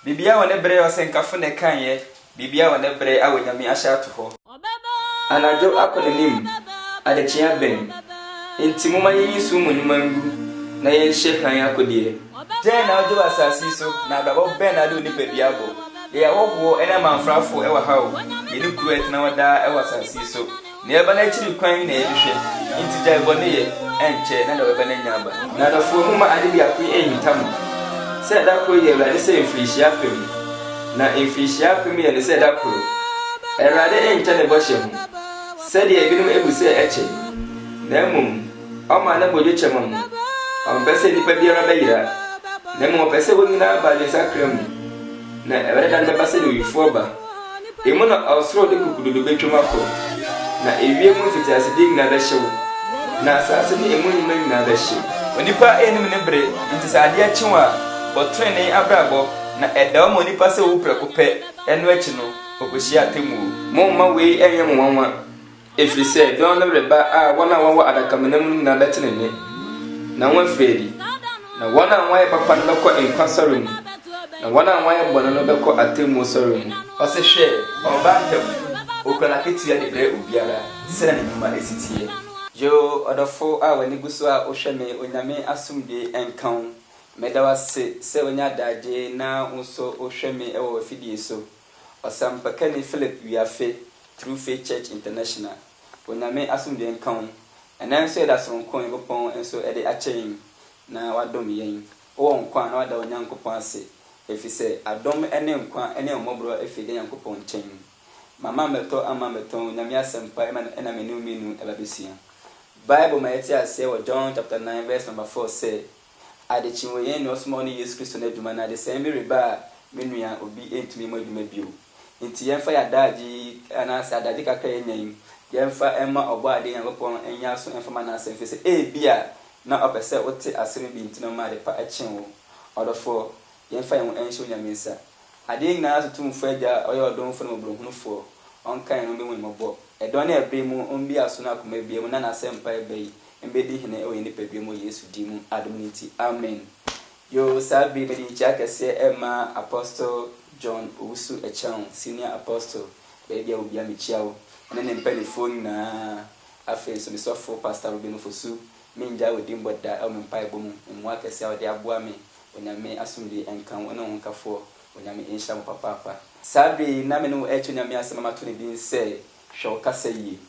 Bibia wone bre osenkafo ne kanye bibia wone bre awonyame ahya to ho anajo akonenim adechia ben intimuma yisu munyimangu na yenhye kan akodie den na ojo asasi so na babo ben na do ni pebiabo ye wowo ena manfrafo ewa hawo yeni kruet na wada ewa asasi so ne eba na chiri kwan na yehwe intija ebone ye enche na da weba na nyamba na da fo huma ade bia ku enyitam se da ko ye la se inflation apem na inflation apem ye ne se da ko erade enche ne bohye hu se de ebinum ebuse eche na mum ama na boje chemam am pese ni pe biara bayira na mum pese woni na ba le sakram na erade dan be pase ni yifo ba emu na ausro de kukudu betwom akọ na ewie mu fitiase dig na behyew na asase ni emu ni na behye onipa enim ne bre ntisade achiwa botrene abrabo na edaw mo nipa se wo prekope eno achi no okoshi atemu mo ma we enyem wanwa efrise don na reba a wana wanwa adakamenam na betenene na wan fredi na wana wan papa no beko enkwasoro na wana wan bono no beko atemu soro ose hwe oba ntam okala ketia de bre obiara sera ne nyuma esitie yo odofo a wani guso a ohweme onyame asumde enkan medawa se onya daje na unso ohweme ewo afidie so osampaka ni Philip Wiafe True Faith Church International onyame asumde enkan enan so da so nkon ebopon enso ede achen na wadom yen wo nkwan na wada onyankopon ase efise adom ene nkwan ene omobro efide nyankopon chen mama meto ama meto onyame asempa ena menu ebabesia Bible maeti ase wo John chapter 9 verse number 4 say adechinwe yen no small ni Yesu Kristo na duma na de same riba menua obi entumi mo duma bio nti yemfa ya daji anase adaji kakra yenyan yemfa emma obo ade yankopon enya so emfa na asem fese bia na opese wote asem bi ntino ma de pa achenwo odofo yemfa yen enhye onyaminsa ade na atutum faja oyo odon fo no brohunufo onkan no be won mobo edon na ebre mu ombi aso na akoma bia mu na asem pa ebai embedi hene o yeni pebia mu Yesu di mu admuniti amen yo sabi be di chakese emma apostle John Owusu Echan senior apostle bebia obia mechiawo ene mpani phone na afen so misofo pastor Ruben Fosu minja wodi mboda o mpa ibom mu akese odi aboa me onyame asumdi enkan wona wonkafo onyame insha mo papa sabi na me no echo nyame asema to ne din se hwo kasa yi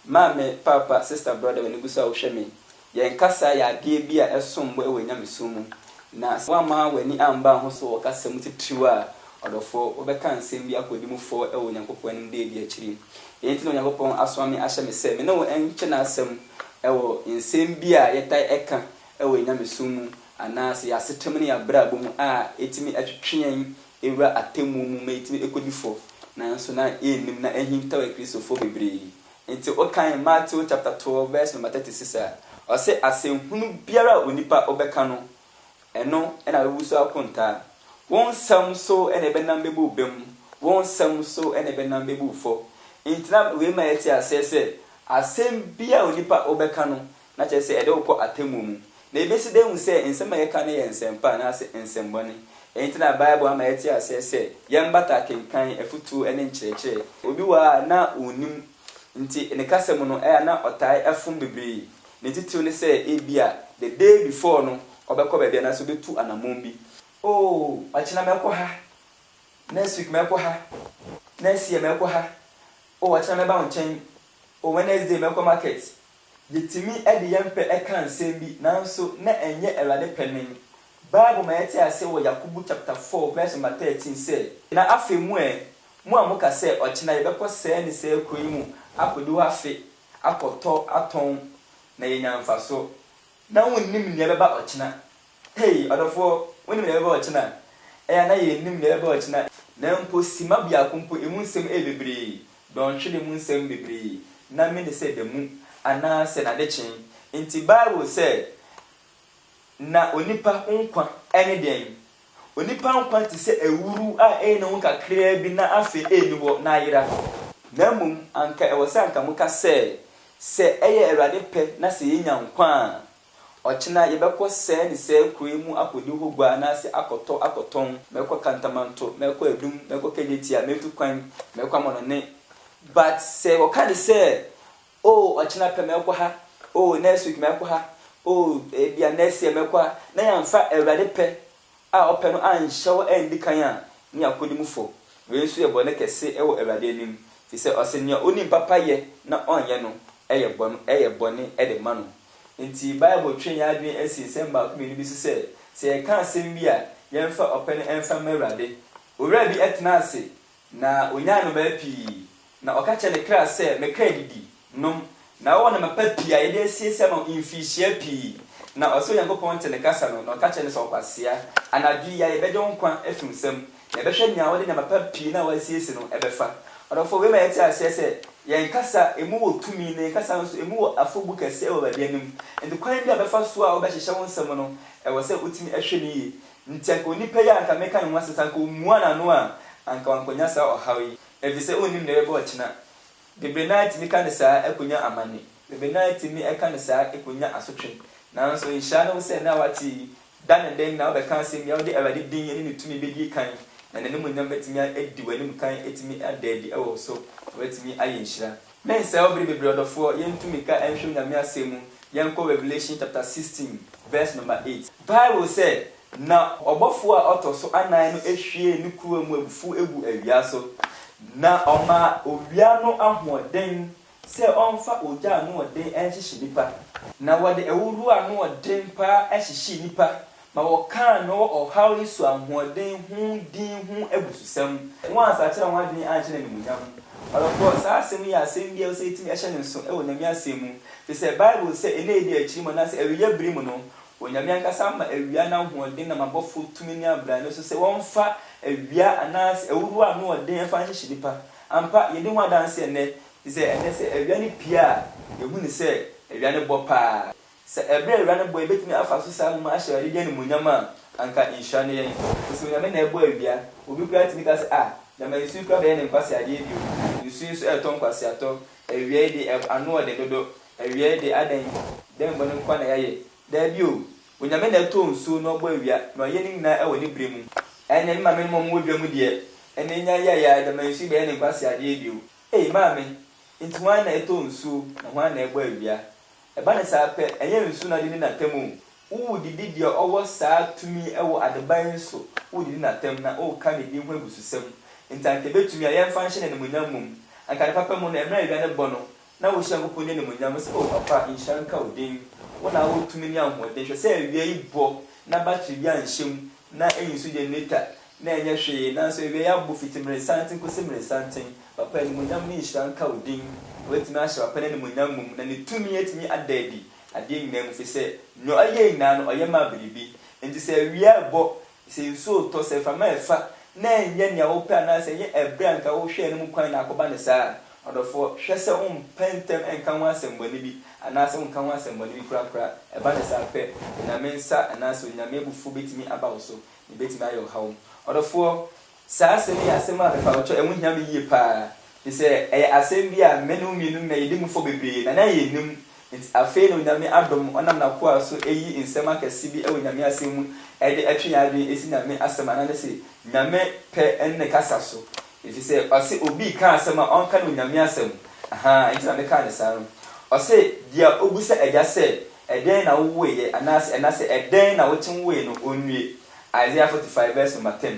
mame papa sister brother we nugusa wo hweme ye nkasa ya de bia esombo e wonyame sumu na wama wani amba ho so wo kasa mutitiwa odofo obeka nsem bi akodimufo e wonyankopon nim de bi akiri enti no nyankopon aswame ahye me se me no enche na asem e wo nsem bi a yetai eka e wonyame sumu anase ya setem ne ya brabo mu a etimi atwetwen ewura atemu mu ma etimi ekodifo na nso na enim na ehinta wa Kristofo bebre enti okan Matthew chapter 12 verse number 36 o se asenhunu biara onipa obeka no eno na wewuso akonta won sam so ene benam bebu bem won sam so ene benam bebu fo intina we ma yeti asese asem bia onipa obeka no na chese ede ukọ atemu mu na ebesi de hu se ensem ayeka na ye ensempa na ase ensembone intina Bible ma yeti asese yembata kenkan efutu ene nkyerechire obi wa na onim nti ene kasem no na otai efum bebre ne titiw ne se ebia the day before no obekọ bebia na so betu anamombi oh achina meko ha next week meko ha next year meko ha oh achina meba nchen oh Wednesday meko market yetimi ede yempe eka nsem bi nanso na enye elade penin Bible ma yeti ase wo Yakobu chapter 4 verse number 13 say na afemu mu amuka se ochina yebeko se ni se koyimu akodi afe akoto aton na yenyamfa so na wonnim ne beba ochina hey odofo woni me beba ochina na yennim ne beba ochina na mpo sima bia kompo emu nsem bebre don hwede mu nsem bebre na me ne se demu ana se na de chen nti Bible say na onipa nkwa ene den onipa nkwa ti se ewuru a na won kakra bi na afe enibo na ayira na mum anka e wo se anka muka se eye Awurade pe na se yenya nkwa ochina yebekọ se ni se kuemu akodi hogwa na se akoton mekọ kantamanto mekọ edum mekọ kejetia metu kwan mekọ monone but se okade se ochina pe mekọ ha next week mekọ ha bia next year mekọ ha na yamfa Awurade pe a ope no anhyew endi kan a ni akodi mufo we nso ye bone kese ewo Awurade anim fi se osenia oni papa ye na onye no eye bone ede ma no nti Bible twen ya adwen asisemba kumeni bi se ye kan asem bi a yemfa open emfa Awurade owura bi etena ase na onya no ba pi na okache ne kra se me kra didi nom na wo na mapa pi a ye asiesema infishia pi na oso Yankopɔn te ne kasa no na okache ne so kwasea anadwi ya ye beje nkwa efimsem na behwe nya wo de na mapa pi na wasiesi no ebefa odofo we ma yeti asese yen kasa emu wo tumi ne kasa nso emu wo afobu kase e wo ba bianim enti kwan bi abefa so a wo be hyehye wonsem no e wo se utimi ehwe ni yi nti anka onipa ya anka meka ne wasesa anka omua na no a anka wankonya sa ohawi efi se onim na ebe ochina bebre night mi kan sa ekonya amane bebre night mi eka ne sa ekonya asotwe na nso insha na wo se na wati dan den na wo be kan se mi wo de Awurade din ni tumi be di kan na ne mu nyam betimi edi wani mu kan etimi adadi ewo so wetimi ayenhira men say obri bebre odofo yentumi ka enhwe nyame asemu yenko Revelation chapter 16 verse number 8 Bible say na obofo a otoso anan no ehwie ni kuwa mu abufu egu awia so na oma owia no ahoden se onfa oja no oden enhyehye nipa na wode ewuru anu oden pa ehyeshi nipa ma wokan no ohaw isu ahoden hu din hu ebususam once a kire wan din ankyene ne munyam alofo sa asem ya asem bia so etimi ehye ne nso ewo nami asemu te se Bible se ene edi achi mo na se ewiya brim no onyame ankasa ma ewia na ahoden na mabofo tumi ni abra no so se wonfa ewia anas ewuru anu oden afa hyehye nipa ampa yedi ho adanse ene te se ene se ewia ni pia ehu ni se ewia ne bopa se ebre ewia ne boy betimi afa so sa mu ahye ade ne munyama anka insha ne yen so nyame na ebo ewia obi kura timi ka se na ma isu kura be ne kwase ade bio isu so eton kwase ato ewia de anu ode dodo ewia de adan dem bone kwa na yaye da bio onyame na to nsu no gbo ewia na ye ni na ewo ni bremu enya ni mame mo mo bremu de enya nya ya da ma isu be ne kwase ade bio mame nti wan na eto nsu na wan na egbo ewia eba ne sa pe enye nsu na de ni na temu wo didi de owo saa tumi ewo adeban so wo didi na tem na o ka ne di ho abususem nti anke betumi a yemfa nhye ne munyam mum anka ne papa mu na emra ewia ne bono na wo hye ngopɔ ne munyam se o papa insha nka odin wo na wo tumi ni ahoden hwe se ewia ibo na battery bi anhyem na enyisu generator na enye hwe na so ewia ya bo fitimre santin ko simre santin papa ni munyam ni insha nka odin wetimi ahye papa ne munyam mum na ne tumi etimi adadi ade nyam fi se no aye ina no oyema biribi enti se ewia bo se so to se fama efa na enye nya wo pa na se ye ebra nka wo hwe ne mu kwan na akoba ne saa odofo hwe se pentem enka ho asembani bi ana se nka ho asembani bi kura eba ne saa pe na mensa ana se nyame bufu betimi aba wo so ne betimi ayo hawo odofo saa se ni asem a befa wo cho emu nyame yie pa se asem bi a menu mienu na yedi mu fo bebre na ye nim nti afi no nyame adom onam na koa so eyi nsema kase bi ewo nyame asem ede atwe yadwe esi nyame asem ana ne se nyame pe enne kasa so ifi se ose obi ka asem a onka no nyame asem nti na me ka ne saro ose dia obusa eja se eden na wo ye anase eden na wo chin we no onwie Isaiah 45 verse number 10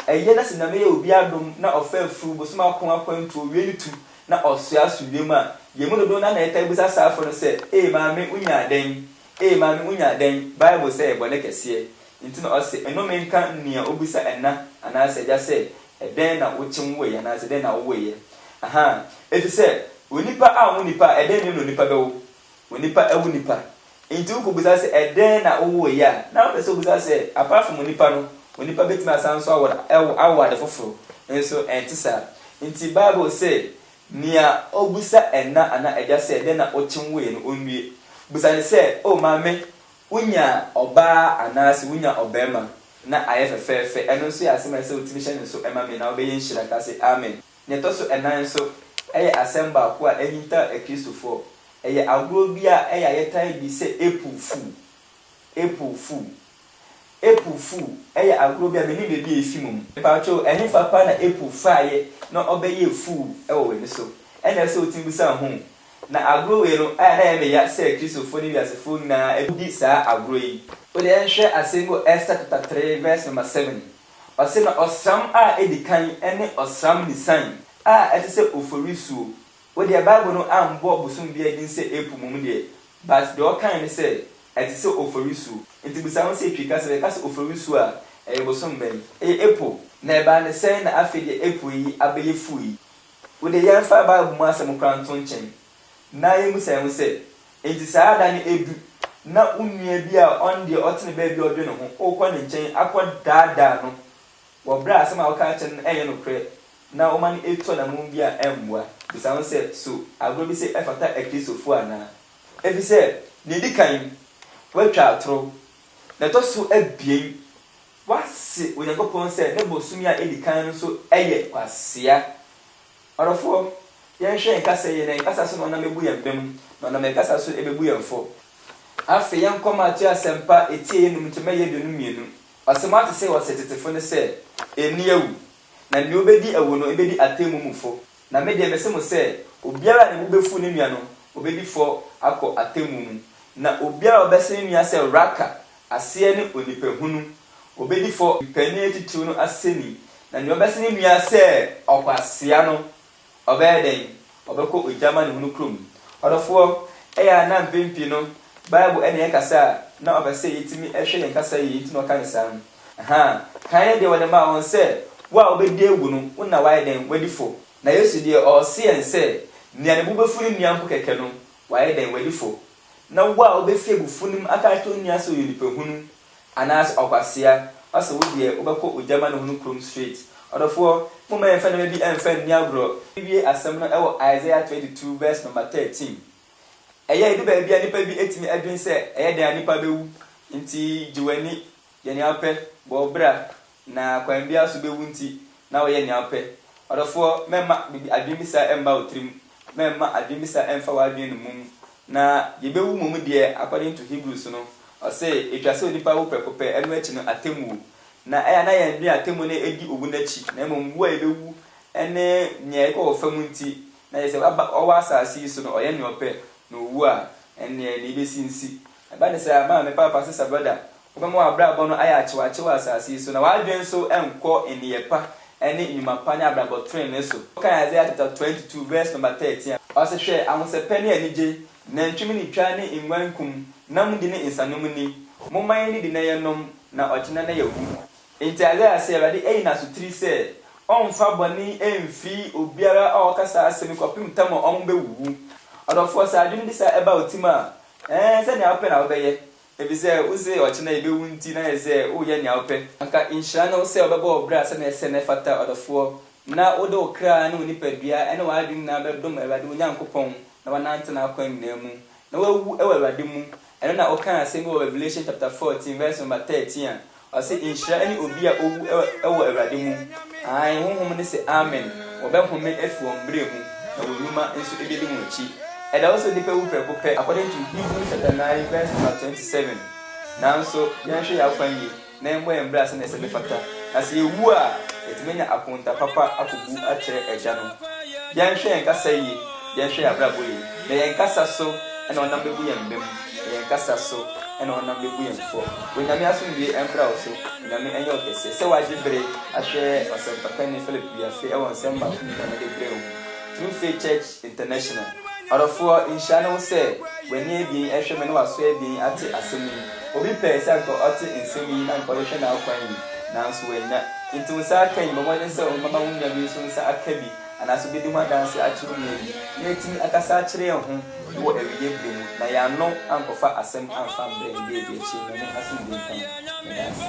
eye na se nyame ye obi adom na ofa furu bosoma akon akwantu owie ni tu na osua suwem a yemu no do na eta busa safo no se mame unya den mame unya den Bible say bone kese nti no ose eno menka nia obusa enna ana se ja se eden na wochim we ya na se den na wo we efi se onipa a wonipa eden ni no nipa bewo onipa ewu nipa nti wo ko busa se eden na wo we ya na wo se busa se apart from onipa no onipa betima sanso awade foforo enso entisa nti Bible say nia obusa enna ana eja se eden na ochimwe no onwie busa ne se mame unya oba anase unya obema na ayefefefe eno so ya asema se otimi hye ne so emame na obeye nhira ka se amen ne to so enan so eye asemba ko a ehinta ekristofo eye agro bi a eye ayetan bi se epufu April Fool. April Fool ɛyɛ agro bi a meni bebi efi mum. Pacho ɛhe papa na April faaye na ɔbɛyɛ fool ɛwɔ wani so. Ɛna sɛ otim bisa ho. Na agro we no aya na yɛ me ya sɛ Kristofo ni wiasefo na ebudi saa agro yi. Ode ɛhwɛ asengo Esther chapter 3 verse number 7. Ɔse na ɔsram a edikan ɛne ɔsram nisan a ɛte sɛ oforisuo. Ode Bible no ambɔ bosom bi adin sɛ April mum de. But the ɔkan ne sɛ ɛte sɛ oforisuo. Nti bisa ho sɛ twika sɛ ka sɛ oforisuo a ɛyɛ bosom bɛn. April na ɛba ne sɛ na afɛ de April yi abɛyɛ fu yi. Ode yɛn fa Bible mu asɛm kranto nkyɛn. Na yɛmu sɛ sɛ enti saa da ne edu na unua bi a on de ɔtene ba bi ɔdwe ne ho okɔ ne nkyɛn akɔ daadaa no wɔ bra asɛm a wɔka kyɛn no ɛyɛ no korɛ na ɔma no eto na mu bi a ɛmmoa bisa ho sɛ so agro bi sɛ ɛfata Kristofo ana efi sɛ ne di kan watwa atoro na to so abien wase Onyankopɔn sɛ ne bosumi a edi kan no so ɛyɛ kwasea ɔrɔfo yɛn hwɛ nkasa yɛ na nkasa so na mebu yɛn bem na nkasa so ebebu yɛn fo afi yɛn kɔma atu asɛmpa etie yɛnum ntɛmɛ yɛ donu mienu ɔsɛm ate sɛ wɔsɛ tetefo ne sɛ eni awu na ne obedi awu no ebedi atemmumufo na me de mese mo sɛ obiara ne bubefu ne nua no obedi fo akɔ atemmu mu na obiara obɛse ne nua sɛ raka aseɛ ne onipahunu obedi fo pani etitu no aseni na ne obɛse ne nua sɛ ɔkwasea no ɔbɛyɛ den ɔbɛkɔ ogyama ne hunu krom ɔdɔfo ɛyɛ na mpempi no Bible ɛne yɛkasa na ɔbɛsɛ yɛtimi ɛhwɛ yɛn kasa yi nti no ɔka ne saa no kan yɛ deɛ wɔde ma wɔn sɛ wo a wobɛdi ewu no wo na wayɛ den wadifo na Yesu deɛ ɔse yɛn sɛ nea ne bubefu ne nua mpo kɛkɛ no wayɛ den wadifo na wo a wobɛfie bufu nim aka to nua sɛ ɔyɛ nipahunu anaasɛ ɔkwasea ɔsɛ wo deɛ wobɛkɔ ogyama ne hunu krom straight ɔdɔfo moma yɛmfa na bi ɛmfa nni agorɔ wie asɛm no ɛwɔ Isaiah 22 verse number 13 ɛyɛ edu baabi a nipa bi etimi adwen sɛ ɛyɛ dan nipa bewu nti jiwani yɛ ne apɛ bɔ bra na kwan bia so bewu nti na wɔyɛ ne apɛ ɔdɔfo mɛma bibi adwen bi sa ɛmba otrim mɛma adwen bi sa ɛmfa wadwen no mum na yɛbewu mum deɛ according to Hebrews no ɔsɛ etwa sɛ nipa wo pɛpɛpɛ ɛno akyi no atemu na ɛyɛ na yɛn dwen atemu no edi ogu n'akyi na mmom wo a yɛbewu ɛne nyɛ ɛkɔ wɔ fam nti na yɛ sɛ ɔwɔ asase yi so no ɔyɛ ne ɔpɛ no wu a ene ne besinsi aba ne sɛ ma me papa sɛ brother obɛmo abrabɔ no ayɛ akyewaakyewa asase so na wadwen so enkɔ eniyepa ene nyumapa ne abrabɔ train ne so kan Isaiah chapter 22 verse number 13 ɔsɛ hwɛ ahosɛpɛ ne anigye na ntwimi ne twa ne nwankum na mu di ne insanom ni momman ne di na yenom na ɔkyena na yawu enti Isaiah sɛ Awurade ɛyi na so tiri sɛ ɔmfa bɔne emfi obiara a ɔkasa asɛm kɔpem tam ɔmo bewu ɔdɔfo sɛ adwene bi sa ɛba otima sɛ nea wopɛ na wobɛyɛ ebi sɛ wose ɔkyena yɛbɛwu nti na yɛ sɛ woyɛ nea wopɛ anka nhyira no sɛ ɔbɛbɔ ɔbrɛ sɛ na ɛsɛ ne fata ɔdɔfoɔ na wode wo kra ne wo nipadua ɛne w'adwene na bɛdom Awurade wo Nyankopɔn na wanante na akwan nyinaa mu na wawu ɛwɔ Awurade mu ɛno na ɔka asɛm wɔ Revelation chapter 14 verse number 13 a ɔsɛ nhyira ne obi a owu ɛwɔ Awurade mu honhom ne sɛ amen wɔbɛhome afi wɔn brɛ mu na wɔn nnwuma nso ebedi wɔn akyi. And also the people prepare according to Hebrews chapter 9 verse 27. Now so yanhwe ya kwanyi na embo embrace na ese fata. As ye wu a etimenya akonta papa akobu akyere agya no. Yanhwe enkasa yi, yanhwe abrabo yi. Na yenkasa so na onam bebu yembem. Yenkasa so na onam bebu yemfo. Onyame asomdie embra so. Onyame enye okese. Se waje bere ahwe osempaka ne Philip biafe e won semba kuma na de breu. True Faith Church International. Ɔdɔfoɔ nhyia no sɛ w'ani ebien ɛhwɛ me no waso ebien ate asɛm yi obi pɛ sɛ nkɔ ɔte nsɛm yi na nkɔ hwɛ na akwan yi nanso wanya nti wo sa aka yi bɔbɔ ne sɛ ɔmama wo nua bi nso nsa aka bi anaasɛ bɛdi ho adanse akyerɛ mu yi na etimi akasa akyerɛ yɛn ho wɔ awie bere mu na yɛano ankɔfa asɛm amfa mbrɛ ndi ebi akyi na ne asɛm bi nkan na danse